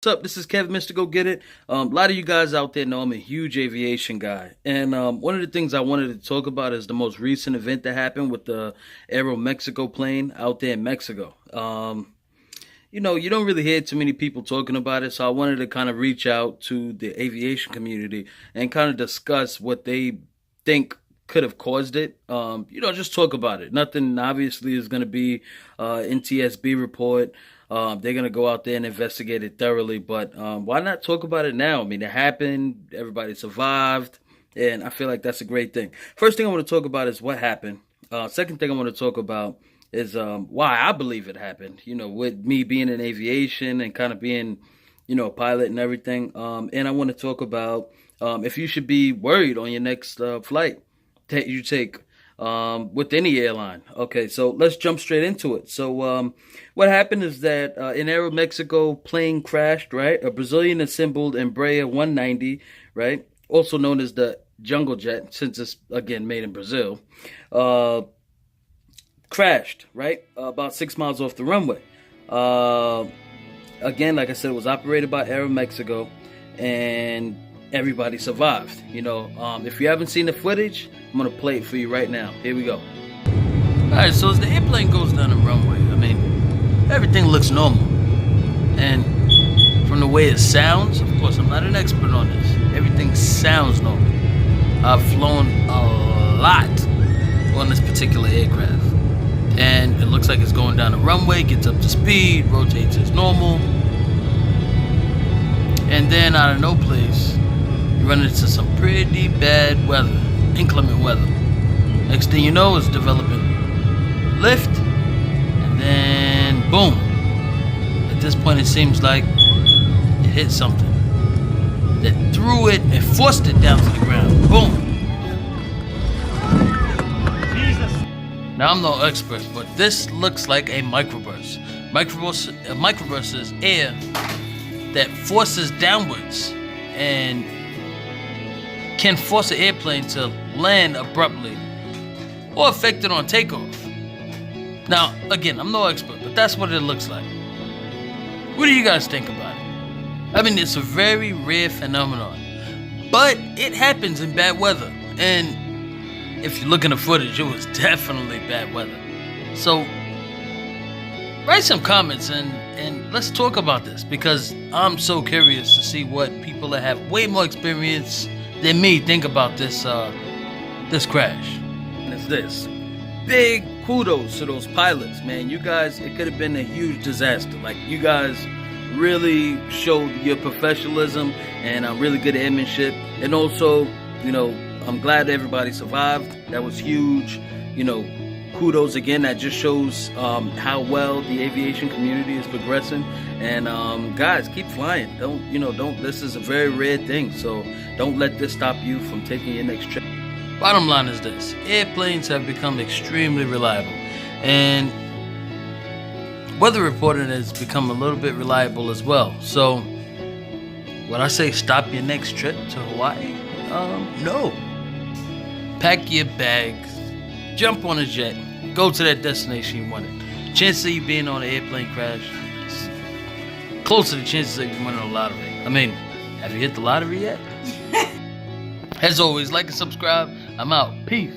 What's up? This is Kevin, Mr. Go Get It. A lot of you guys out there know I'm a huge aviation guy. And one of the things I wanted to talk about is the most recent event that happened with the Aeromexico plane out there in Mexico. You don't really hear too many people talking about it, so I wanted to kind of reach out to the aviation community and kind of discuss what they think could have caused it. Just talk about it. Nothing obviously is going to be NTSB report. They're going to go out there and investigate it thoroughly, but why not talk about it now? I mean, it happened, everybody survived, and I feel like that's a great thing. First thing I want to talk about is what happened. Second thing I want to talk about is why I believe it happened, with me being in aviation and kind of being, a pilot and everything. And I want to talk about if you should be worried on your next flight that you take with any airline. Okay, so let's jump straight into it. So what happened is that in Aeromexico, plane crashed, right? A Brazilian assembled Embraer 190, right? Also known as the Jungle Jet, since it's, again, made in Brazil. Crashed, right? About 6 miles off the runway. Again, like I said, it was operated by Aeromexico, and everybody survived. If you haven't seen the footage, I'm gonna play it for you right now. Here we go. Alright, so as the airplane goes down the runway, everything looks normal. And from the way it sounds, of course, I'm not an expert on this. Everything sounds normal. I've flown a lot on this particular aircraft. And it looks like it's going down the runway, gets up to speed, rotates as normal. And then out of no place, you run into some pretty bad weather, inclement weather. Next thing you know, it's developing lift, and then boom. At this point, it seems like it hit something that threw it and forced it down to the ground. Boom. Now, I'm no expert, but this looks like a microburst. A microburst is air that forces downwards and can force an airplane to land abruptly or affect it on takeoff. Now, again, I'm no expert, but that's what it looks like. What do you guys think about it? It's a very rare phenomenon, but it happens in bad weather. And if you look in the footage, it was definitely bad weather. So write some comments and let's talk about this, because I'm so curious to see what people that have way more experience than me think about this crash. And it's this. Big kudos to those pilots, man. You guys, it could have been a huge disaster. Like, you guys really showed your professionalism and really good airmanship. And also, I'm glad everybody survived. That was huge. Kudos again. That just shows how well the aviation community is progressing. And guys, keep flying. Don't. This is a very rare thing. So don't let this stop you from taking your next trip. Bottom line is this: airplanes have become extremely reliable, and weather reporting has become a little bit reliable as well. So would I say stop your next trip to Hawaii? No. Pack your bags, jump on a jet, go to that destination you wanted. Chances of you being on an airplane crash is close to the chances of you winning the lottery. Have you hit the lottery yet? As always, like and subscribe. I'm out. Peace.